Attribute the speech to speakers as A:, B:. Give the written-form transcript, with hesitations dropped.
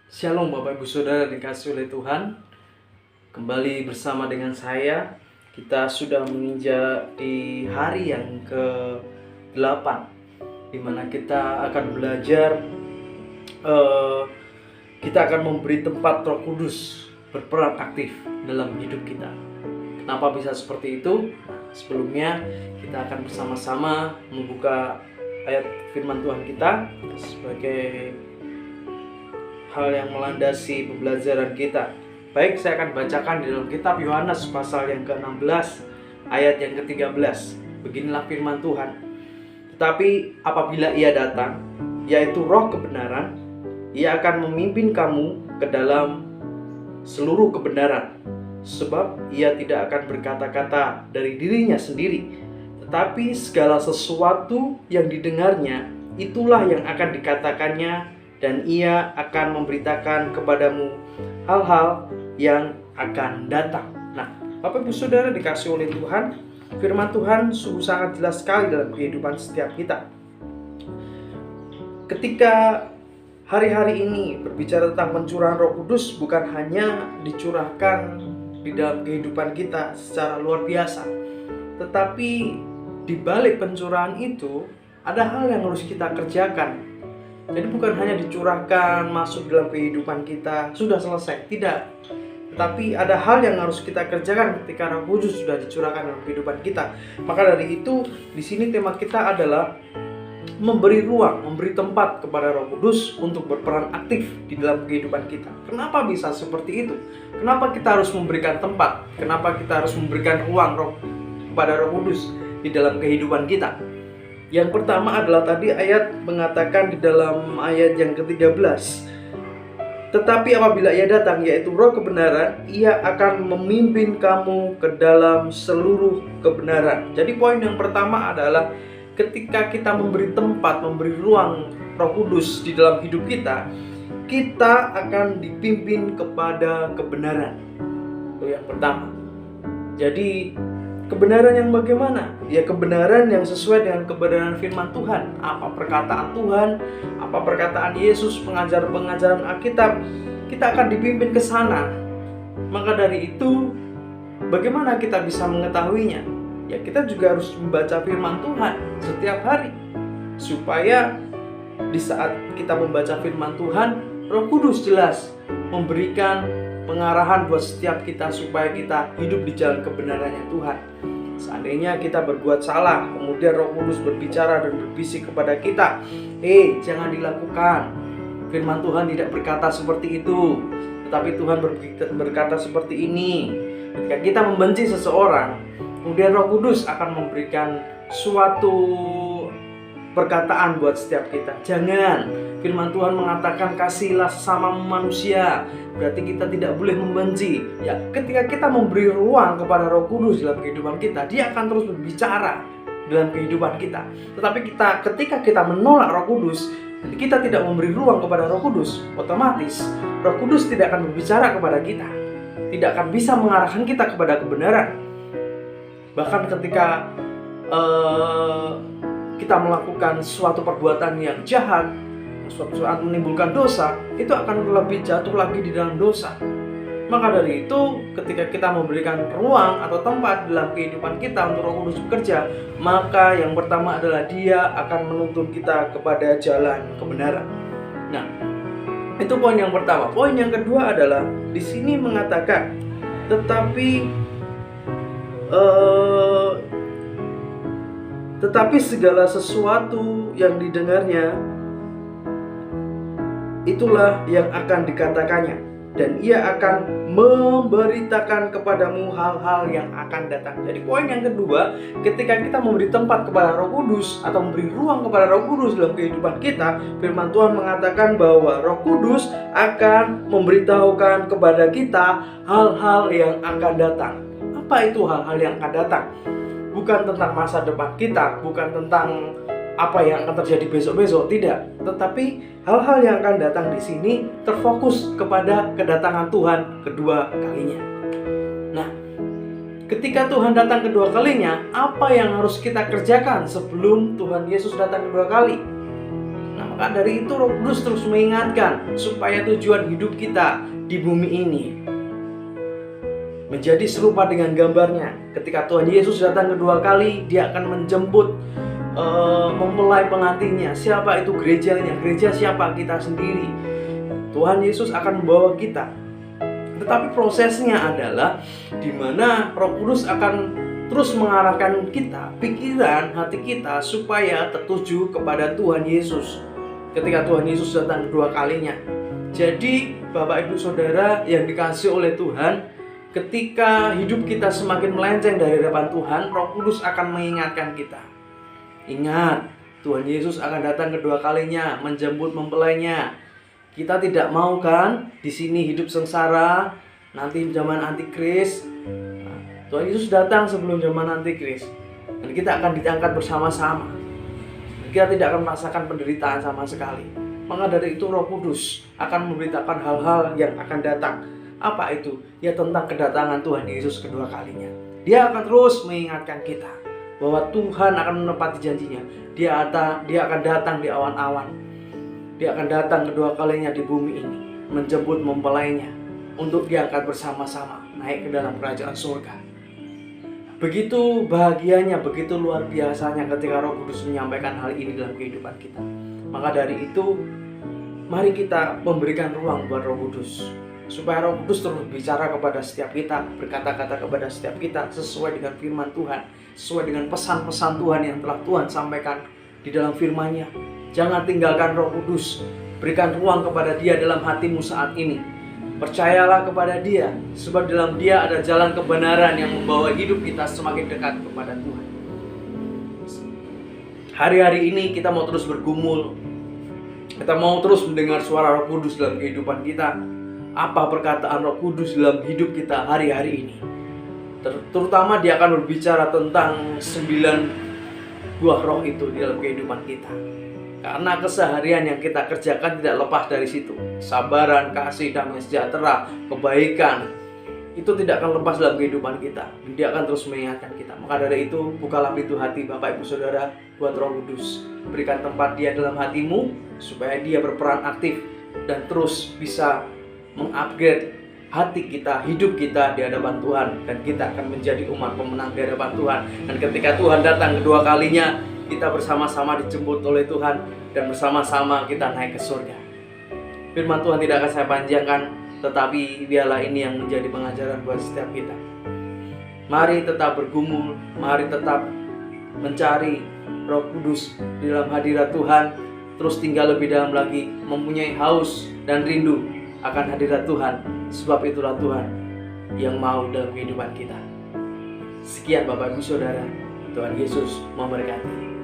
A: Shalom Bapak Ibu Saudara dikasih oleh Tuhan. Kembali bersama dengan saya. Kita sudah menginjak di hari yang ke-8, di mana kita akan belajar kita akan memberi tempat Roh Kudus berperan aktif dalam hidup kita. Kenapa bisa seperti itu? Sebelumnya kita akan bersama-sama membuka ayat firman Tuhan kita sebagai hal yang melandasi pembelajaran kita. Baik, saya akan bacakan di dalam kitab Yohanes pasal yang ke-16 ayat yang ke-13. Beginilah firman Tuhan. Tetapi apabila Ia datang, yaitu Roh kebenaran, Ia akan memimpin kamu ke dalam seluruh kebenaran. Sebab Ia tidak akan berkata-kata dari dirinya sendiri, tetapi segala sesuatu yang didengarnya, itulah yang akan dikatakannya, dan Ia akan memberitakan kepadamu hal-hal yang akan datang. Nah, Bapak Ibu Saudara dikasih oleh Tuhan, firman Tuhan sungguh sangat jelas sekali dalam kehidupan setiap kita. Ketika hari-hari ini berbicara tentang pencurahan Roh Kudus, bukan hanya dicurahkan di dalam kehidupan kita secara luar biasa, tetapi di balik pencurahan itu ada hal yang harus kita kerjakan. Jadi bukan hanya dicurahkan masuk dalam kehidupan kita, sudah selesai, tidak. Tetapi ada hal yang harus kita kerjakan ketika Roh Kudus sudah dicurahkan dalam kehidupan kita. Maka dari itu, di sini tema kita adalah memberi ruang, memberi tempat kepada Roh Kudus untuk berperan aktif di dalam kehidupan kita. Kenapa bisa seperti itu? Kenapa kita harus memberikan tempat? Kenapa kita harus memberikan ruang kepada Roh Kudus di dalam kehidupan kita? Yang pertama adalah tadi ayat mengatakan di dalam ayat yang ke-13, tetapi apabila Ia datang, yaitu Roh kebenaran, Ia akan memimpin kamu ke dalam seluruh kebenaran. Jadi poin yang pertama adalah ketika kita memberi tempat, memberi ruang Roh Kudus di dalam hidup kita, kita akan dipimpin kepada kebenaran. Itu yang pertama. Jadi kebenaran yang bagaimana? Ya kebenaran yang sesuai dengan kebenaran firman Tuhan. Apa perkataan Tuhan, apa perkataan Yesus, pengajaran Alkitab, kita akan dipimpin ke sana. Maka dari itu, bagaimana kita bisa mengetahuinya? Ya kita juga harus membaca firman Tuhan setiap hari, supaya di saat kita membaca firman Tuhan, Roh Kudus jelas memberikan pengarahan buat setiap kita supaya kita hidup di jalan kebenarannya Tuhan. Seandainya kita berbuat salah, kemudian Roh Kudus berbicara dan berbisik kepada kita, jangan dilakukan. Firman Tuhan tidak berkata seperti itu, tetapi Tuhan berkata seperti ini. Ketika kita membenci seseorang, kemudian Roh Kudus akan memberikan suatu perkataan buat setiap kita. Jangan. Firman Tuhan mengatakan kasihilah sesama manusia. Berarti kita tidak boleh membenci. Ya, ketika kita memberi ruang kepada Roh Kudus dalam kehidupan kita, Dia akan terus berbicara dalam kehidupan kita. Tetapi ketika kita menolak Roh Kudus, kita tidak memberi ruang kepada Roh Kudus, otomatis Roh Kudus tidak akan berbicara kepada kita, tidak akan bisa mengarahkan kita kepada kebenaran. Bahkan ketika kita melakukan suatu perbuatan yang jahat, suatu saat menimbulkan dosa, itu akan lebih jatuh lagi di dalam dosa. Maka dari itu, ketika kita memberikan ruang atau tempat dalam kehidupan kita untuk Roh Kudus bekerja, maka yang pertama adalah Dia akan menuntun kita kepada jalan kebenaran. Nah, itu poin yang pertama. Poin yang kedua adalah di sini mengatakan, tetapi segala sesuatu yang didengarnya, itulah yang akan dikatakannya, dan Ia akan memberitakan kepadamu hal-hal yang akan datang. Jadi poin yang kedua, ketika kita memberi tempat kepada Roh Kudus atau memberi ruang kepada Roh Kudus dalam kehidupan kita, firman Tuhan mengatakan bahwa Roh Kudus akan memberitahukan kepada kita hal-hal yang akan datang. Apa itu hal-hal yang akan datang? Bukan tentang masa depan kita, bukan tentang apa yang akan terjadi besok-besok, tidak. Tetapi hal-hal yang akan datang di sini terfokus kepada kedatangan Tuhan kedua kalinya. Nah, ketika Tuhan datang kedua kalinya, apa yang harus kita kerjakan sebelum Tuhan Yesus datang kedua kali? Nah, Maka dari itu Roh Kudus terus mengingatkan supaya tujuan hidup kita di bumi ini menjadi serupa dengan gambarnya. Ketika Tuhan Yesus datang kedua kali, Dia akan menjemput mempelai pengantinnya. Siapa itu gerejanya? Gereja siapa? Kita sendiri. Tuhan Yesus akan membawa kita. Tetapi prosesnya adalah di mana Roh Kudus akan terus mengarahkan kita, pikiran, hati kita supaya tertuju kepada Tuhan Yesus ketika Tuhan Yesus datang kedua kalinya. Jadi Bapak Ibu Saudara yang dikasihi oleh Tuhan, ketika hidup kita semakin melenceng dari hadapan Tuhan, Roh Kudus akan mengingatkan kita. Ingat, Tuhan Yesus akan datang kedua kalinya, menjemput mempelainya. Kita tidak mau kan di sini hidup sengsara, nanti zaman antikris. Tuhan Yesus datang sebelum zaman antikris, dan kita akan diangkat bersama-sama. Kita tidak akan merasakan penderitaan sama sekali. Maka dari itu Roh Kudus akan memberitakan hal-hal yang akan datang. Apa itu? Ya tentang kedatangan Tuhan Yesus kedua kalinya. Dia akan terus mengingatkan kita bahwa Tuhan akan menepati janjinya. Dia akan datang di awan-awan. Dia akan datang kedua kalinya di bumi ini, menjemput mempelainya untuk diangkat bersama-sama naik ke dalam kerajaan surga. Begitu bahagianya, begitu luar biasanya ketika Roh Kudus menyampaikan hal ini dalam kehidupan kita. Maka dari itu, mari kita memberikan ruang buat Roh Kudus, supaya Roh Kudus terus bicara kepada setiap kita, berkata-kata kepada setiap kita sesuai dengan firman Tuhan, sesuai dengan pesan-pesan Tuhan yang telah Tuhan sampaikan di dalam firman-Nya. Jangan tinggalkan Roh Kudus, berikan ruang kepada Dia dalam hatimu saat ini. Percayalah kepada Dia, sebab dalam Dia ada jalan kebenaran yang membawa hidup kita semakin dekat kepada Tuhan. Hari-hari ini kita mau terus bergumul, kita mau terus mendengar suara Roh Kudus dalam kehidupan kita. Apa perkataan Roh Kudus dalam hidup kita hari-hari ini? Terutama Dia akan berbicara tentang 9 buah roh itu di dalam kehidupan kita. Karena keseharian yang kita kerjakan tidak lepas dari situ. Sabaran, kasih, damai sejahtera, kebaikan, itu tidak akan lepas dalam kehidupan kita. Dia akan terus mengingatkan kita. Maka dari itu, bukalah pintu hati Bapak Ibu Saudara buat Roh Kudus. Berikan tempat Dia dalam hatimu supaya Dia berperan aktif dan terus bisa mengupgrade hati kita, hidup kita di hadapan Tuhan. Dan kita akan menjadi umat pemenang di hadapan Tuhan. Dan ketika Tuhan datang kedua kalinya, kita bersama-sama dijemput oleh Tuhan dan bersama-sama kita naik ke surga. Firman Tuhan tidak akan saya panjangkan, tetapi biarlah ini yang menjadi pengajaran buat setiap kita. Mari tetap bergumul, mari tetap mencari Roh Kudus di dalam hadirat Tuhan. Terus tinggal lebih dalam lagi, mempunyai haus dan rindu akan hadirat Tuhan. Sebab itulah Tuhan yang mau dalam kehidupan kita. Sekian Bapak Ibu Saudara, Tuhan Yesus memberkati.